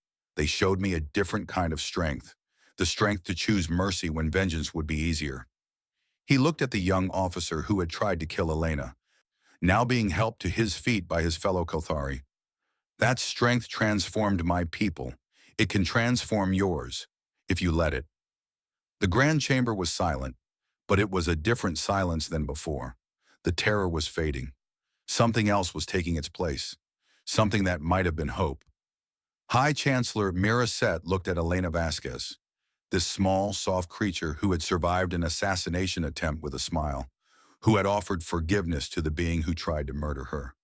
They showed me a different kind of strength, the strength to choose mercy when vengeance would be easier. He looked at the young officer who had tried to kill Elena, now being helped to his feet by his fellow Kothari. That strength transformed my people. It can transform yours, if you let it. The Grand Chamber was silent, but it was a different silence than before. The terror was fading. Something else was taking its place. Something that might have been hope. High Chancellor Miraset looked at Elena Vasquez, this small, soft creature who had survived an assassination attempt with a smile, who had offered forgiveness to the being who tried to murder her,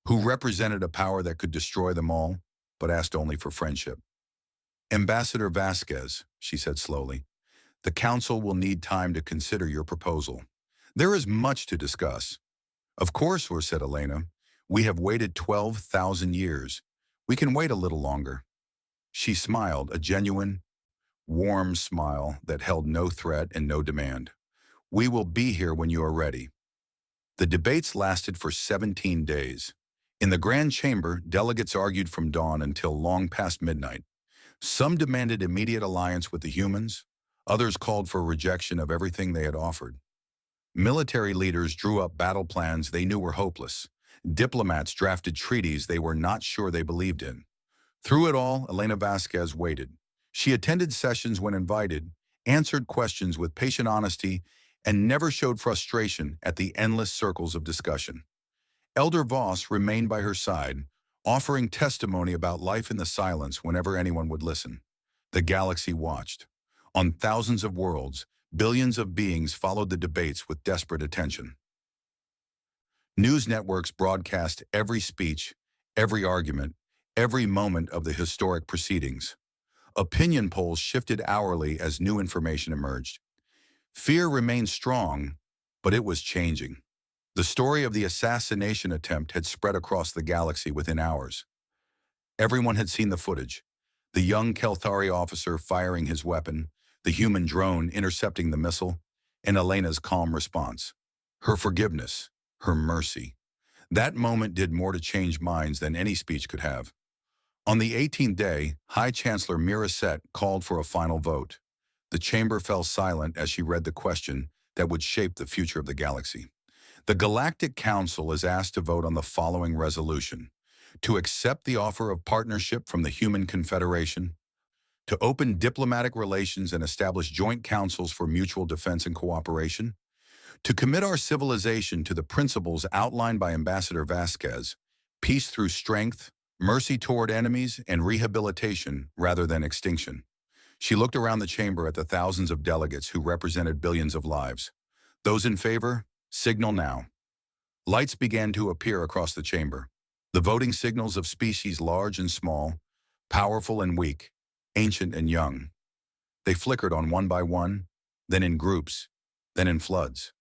who represented a power that could destroy them all, but asked only for friendship. Ambassador Vasquez, she said slowly, the Council will need time to consider your proposal. There is much to discuss. Of course, said Elena, we have waited 12,000 years. We can wait a little longer. She smiled, a genuine, warm smile that held no threat and no demand. We will be here when you are ready. The debates lasted for 17 days. In the Grand Chamber, delegates argued from dawn until long past midnight. Some demanded immediate alliance with the humans. Others called for rejection of everything they had offered. Military leaders drew up battle plans they knew were hopeless. Diplomats drafted treaties they were not sure they believed in. Through it all, Elena Vasquez waited. She attended sessions when invited, answered questions with patient honesty, and never showed frustration at the endless circles of discussion. Elder Voss remained by her side, offering testimony about life in the silence whenever anyone would listen. The galaxy watched. On thousands of worlds, billions of beings followed the debates with desperate attention. News networks broadcast every speech, every argument, every moment of the historic proceedings. Opinion polls shifted hourly as new information emerged. Fear remained strong, but it was changing. The story of the assassination attempt had spread across the galaxy within hours. Everyone had seen the footage. The young Kelthari officer firing his weapon, the human drone intercepting the missile, and Elena's calm response. Her forgiveness, her mercy. That moment did more to change minds than any speech could have. On the 18th day, High Chancellor Miraset called for a final vote. The chamber fell silent as she read the question that would shape the future of the galaxy. The Galactic Council is asked to vote on the following resolution: to accept the offer of partnership from the Human Confederation, to open diplomatic relations and establish joint councils for mutual defense and cooperation, to commit our civilization to the principles outlined by Ambassador Vasquez, peace through strength, mercy toward enemies, and rehabilitation rather than extinction. She looked around the chamber at the thousands of delegates who represented billions of lives. Those in favor, signal now. Lights began to appear across the chamber. The voting signals of species large and small, powerful and weak, ancient and young. They flickered on one by one, then in groups, then in floods.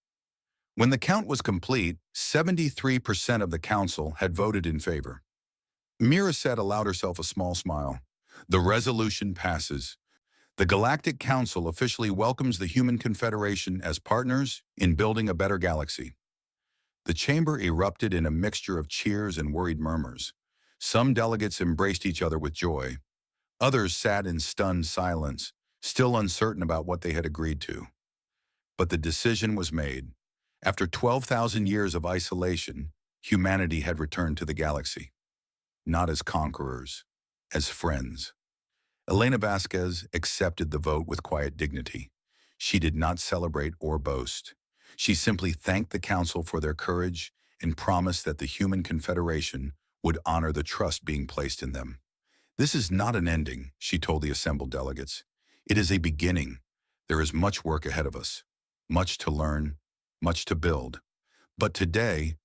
When the count was complete, 73% of the council had voted in favor. Miraset allowed herself a small smile. The resolution passes. The Galactic Council officially welcomes the Human Confederation as partners in building a better galaxy. The chamber erupted in a mixture of cheers and worried murmurs. Some delegates embraced each other with joy. Others sat in stunned silence, still uncertain about what they had agreed to. But the decision was made. After 12,000 years of isolation, humanity had returned to the galaxy. Not as conquerors, as friends. Elena Vasquez accepted the vote with quiet dignity. She did not celebrate or boast. She simply thanked the council for their courage and promised that the Human Confederation would honor the trust being placed in them. This is not an ending, she told the assembled delegates. It is a beginning. There is much work ahead of us, much to learn, much to build. But today,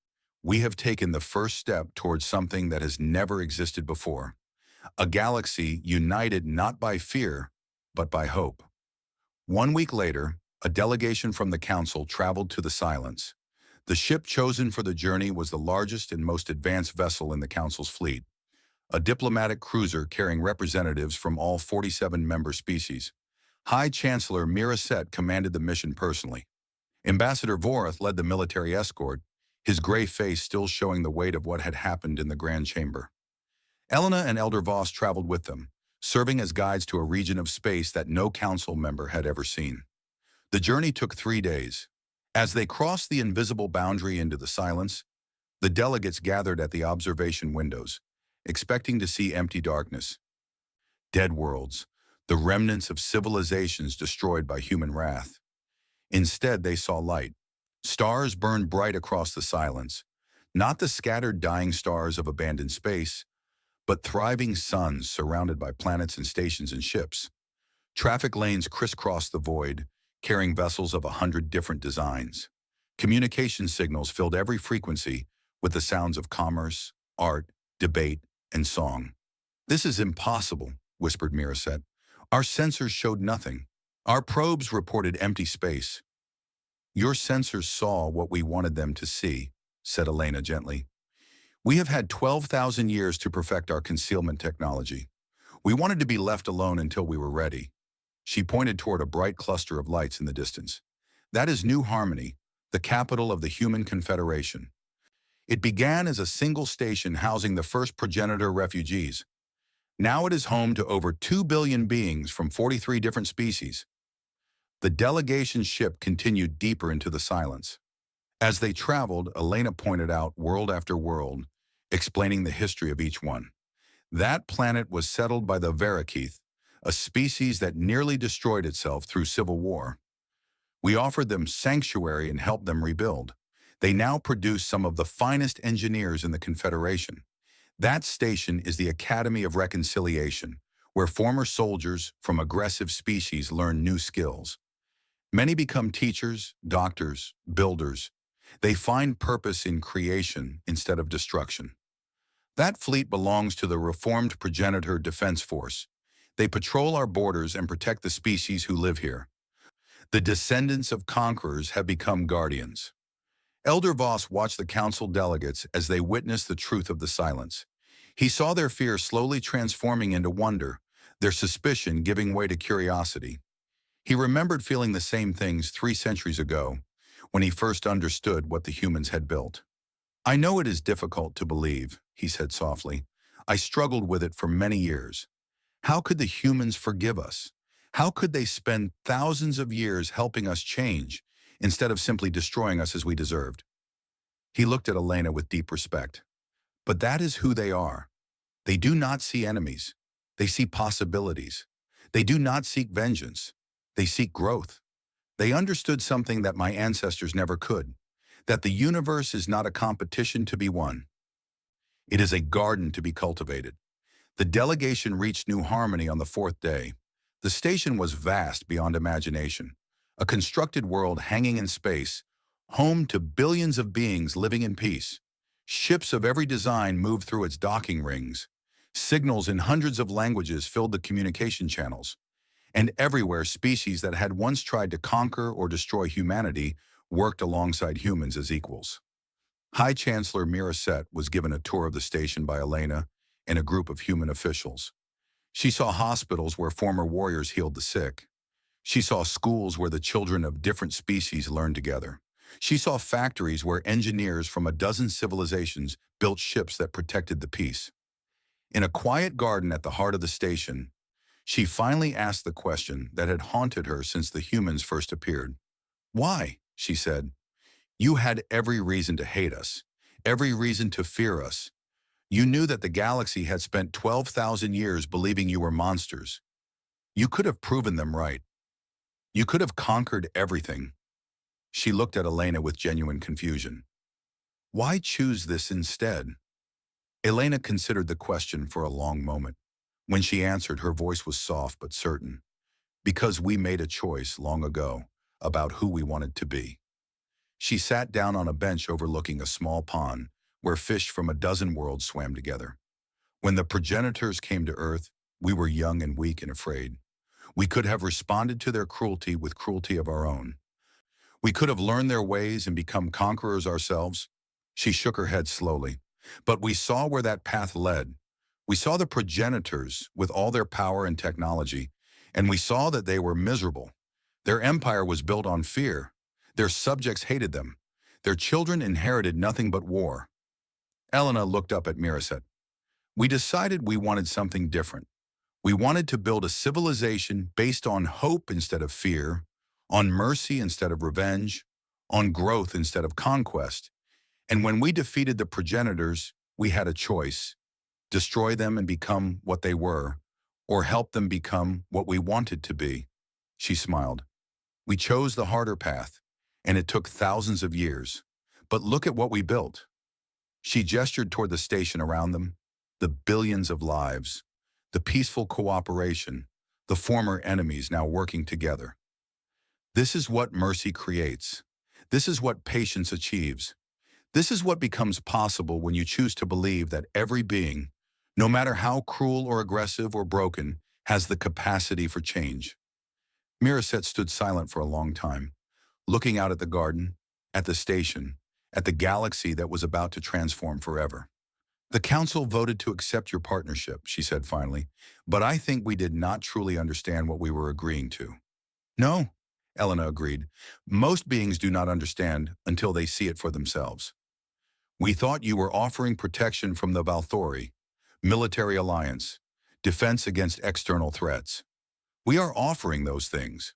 we have taken the first step towards something that has never existed before. A galaxy united not by fear, but by hope. 1 week later, a delegation from the council traveled to the silence. The ship chosen for the journey was the largest and most advanced vessel in the council's fleet, a diplomatic cruiser carrying representatives from all 47 member species. High Chancellor Miraset commanded the mission personally. Ambassador Vorath led the military escort, his gray face still showing the weight of what had happened in the Grand Chamber. Elena and Elder Voss traveled with them, serving as guides to a region of space that no council member had ever seen. The journey took 3 days. As they crossed the invisible boundary into the silence, the delegates gathered at the observation windows, expecting to see empty darkness. Dead worlds, the remnants of civilizations destroyed by human wrath. Instead, they saw light. Stars burned bright across the silence, not the scattered dying stars of abandoned space, but thriving suns surrounded by planets and stations and ships. Traffic lanes crisscrossed the void, carrying vessels of 100 different designs. Communication signals filled every frequency with the sounds of commerce, art, debate, and song. "This is impossible," whispered Miraset. "Our sensors showed nothing. Our probes reported empty space." "Your sensors saw what we wanted them to see," said Elena gently. "We have had 12,000 years to perfect our concealment technology. We wanted to be left alone until we were ready." She pointed toward a bright cluster of lights in the distance. "That is New Harmony, the capital of the Human Confederation. It began as a single station housing the first progenitor refugees. Now it is home to over 2 billion beings from 43 different species." The delegation ship continued deeper into the silence. As they traveled, Elena pointed out world after world, explaining the history of each one. That planet was settled by the Verakeith, a species that nearly destroyed itself through civil war. We offered them sanctuary and helped them rebuild. They now produce some of the finest engineers in the Confederation. That station is the Academy of Reconciliation, where former soldiers from aggressive species learn new skills. Many become teachers, doctors, builders. They find purpose in creation instead of destruction. That fleet belongs to the Reformed Progenitor Defense Force. They patrol our borders and protect the species who live here. The descendants of conquerors have become guardians. Elder Voss watched the council delegates as they witnessed the truth of the silence. He saw their fear slowly transforming into wonder, their suspicion giving way to curiosity. He remembered feeling the same things 3 centuries ago, when he first understood what the humans had built. "I know it is difficult to believe," he said softly. "I struggled with it for many years. How could the humans forgive us? How could they spend thousands of years helping us change, instead of simply destroying us as we deserved?" He looked at Elena with deep respect. "But that is who they are. They do not see enemies. They see possibilities. They do not seek vengeance. They seek growth. They understood something that my ancestors never could, that the universe is not a competition to be won. It is a garden to be cultivated." The delegation reached New Harmony on the 4th day. The station was vast beyond imagination, a constructed world hanging in space, home to billions of beings living in peace. Ships of every design moved through its docking rings. Signals in hundreds of languages filled the communication channels. And everywhere, species that had once tried to conquer or destroy humanity worked alongside humans as equals. High Chancellor Miraset was given a tour of the station by Elena and a group of human officials. She saw hospitals where former warriors healed the sick. She saw schools where the children of different species learned together. She saw factories where engineers from a dozen civilizations built ships that protected the peace. In a quiet garden at the heart of the station, she finally asked the question that had haunted her since the humans first appeared. "Why?" she said. "You had every reason to hate us, every reason to fear us. You knew that the galaxy had spent 12,000 years believing you were monsters. You could have proven them right. You could have conquered everything." She looked at Elena with genuine confusion. "Why choose this instead?" Elena considered the question for a long moment. When she answered, her voice was soft but certain. "Because we made a choice long ago about who we wanted to be." She sat down on a bench overlooking a small pond where fish from a dozen worlds swam together. "When the progenitors came to Earth, we were young and weak and afraid. We could have responded to their cruelty with cruelty of our own. We could have learned their ways and become conquerors ourselves." She shook her head slowly. "But we saw where that path led. We saw the progenitors with all their power and technology, and we saw that they were miserable. Their empire was built on fear. Their subjects hated them. Their children inherited nothing but war." Elena looked up at Miraset. "We decided we wanted something different. We wanted to build a civilization based on hope instead of fear, on mercy instead of revenge, on growth instead of conquest. And when we defeated the progenitors, we had a choice: destroy them and become what they were, or help them become what we wanted to be. She smiled. We chose the harder path, and it took thousands of years. But look at what we built. She gestured toward the station around them, the billions of lives, the peaceful cooperation, the former enemies now working together. This is what mercy creates. This is what patience achieves. This is what becomes possible when you choose to believe that every being, no matter how cruel or aggressive or broken, has the capacity for change. Miraset stood silent for a long time, looking out at the garden, at the station, at the galaxy that was about to transform forever. The council voted to accept your partnership, she said finally, but I think we did not truly understand what we were agreeing to. No, Elena agreed. Most beings do not understand until they see it for themselves. We thought you were offering protection from the Valthori, military alliance, defense against external threats. We are offering those things.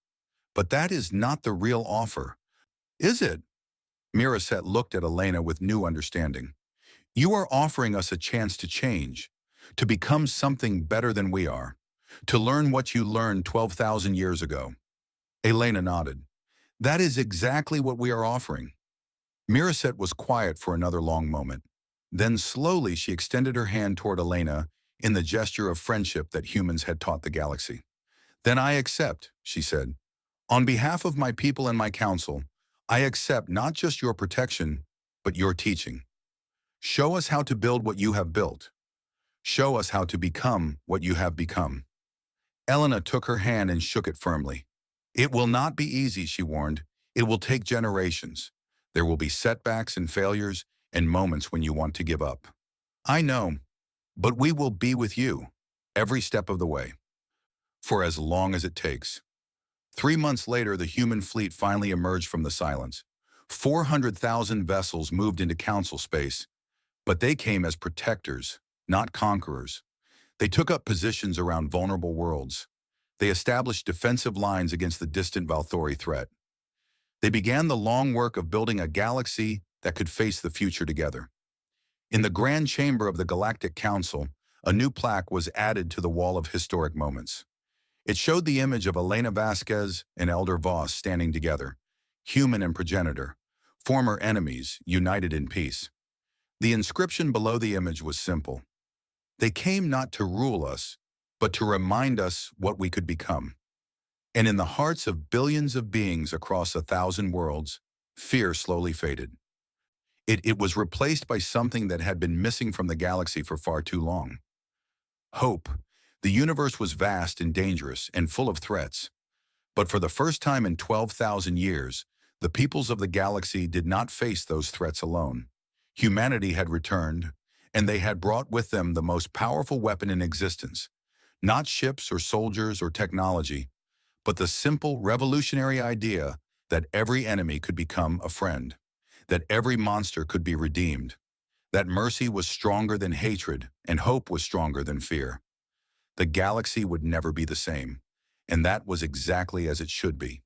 But that is not the real offer, is it? Miraset looked at Elena with new understanding. You are offering us a chance to change, to become something better than we are, to learn what you learned 12,000 years ago. Elena nodded. That is exactly what we are offering. Miraset was quiet for another long moment. Then slowly she extended her hand toward Elena in the gesture of friendship that humans had taught the galaxy. Then I accept, she said. On behalf of my people and my council, I accept not just your protection, but your teaching. Show us how to build what you have built. Show us how to become what you have become. Elena took her hand and shook it firmly. It will not be easy, she warned. It will take generations. There will be setbacks and failures and moments when you want to give up. I know, but we will be with you every step of the way, for as long as it takes. 3 months later, the human fleet finally emerged from the silence. 400,000 vessels moved into council space, but they came as protectors, not conquerors. They took up positions around vulnerable worlds. They established defensive lines against the distant Valthori threat. They began the long work of building a galaxy that could face the future together. In the grand chamber of the Galactic Council, a new plaque was added to the wall of historic moments. It showed the image of Elena Vasquez and Elder Voss standing together, human and progenitor, former enemies united in peace. The inscription below the image was simple. They came not to rule us, but to remind us what we could become. And in the hearts of billions of beings across 1,000 worlds, fear slowly faded. It was replaced by something that had been missing from the galaxy for far too long. Hope. The universe was vast and dangerous and full of threats. But for the first time in 12,000 years, the peoples of the galaxy did not face those threats alone. Humanity had returned, and they had brought with them the most powerful weapon in existence. Not ships or soldiers or technology, but the simple revolutionary idea that every enemy could become a friend, that every monster could be redeemed, that mercy was stronger than hatred and hope was stronger than fear. The galaxy would never be the same, and that was exactly as it should be.